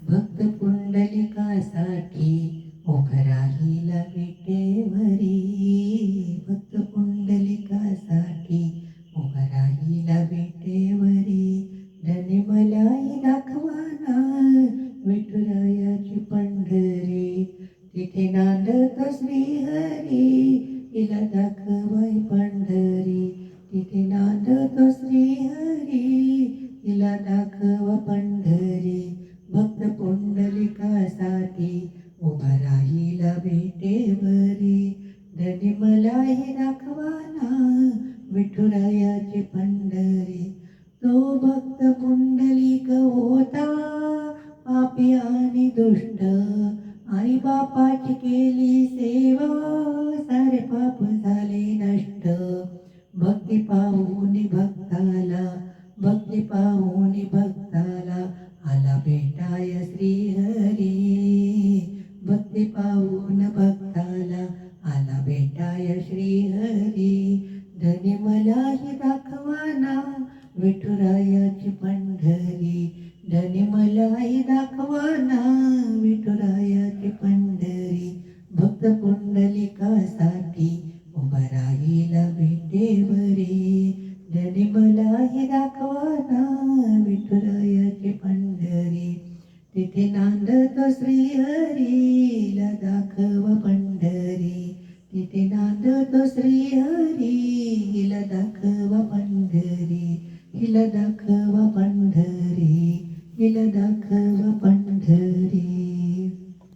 भक्त पुंडलिकासाठी उभं राहिला विटेवरी. भक्त पुंडलिकासाठी उभं राहिला विटेवरी. धने मलाही दाखवाना विठुरायाची पंढरी. तिथे नांदतो श्रीहरी, हिला दाखवाय पंढरी. तिथे नांदतो श्रीहरी, हिला दाखवा पंढरी. भक्त पुंडलिकासाठी उभा राहिला विटेवरी. धनी मलाही दाखवाना विठुरायाची पंढरी. तो भक्त पुंडलिक होता पापी आणि दुष्ट. आई बापाची केली सेवा, सारे पाप झाले नष्ट. भक्ती पाहून भक्ताला, भक्ती पाहून भक्ताला आला भेटाय श्रीहरी. भक्ती पाहून भक्ताला आला भेटाय श्रीहरी. धनी मलाही दाखवाना विठुरायाची पंढरी. धनी मलाही दाखवाना विठुरायाची पंढरी. भक्त पुंडलिकासाठी उभा राहिला विटेवरी. धनी मलाही दाखवाना विठुरायाची पंढरी. तिथे नांदतो श्रीहरीला दाखवा पंढरी. तिथे नांदतो श्रीहरी,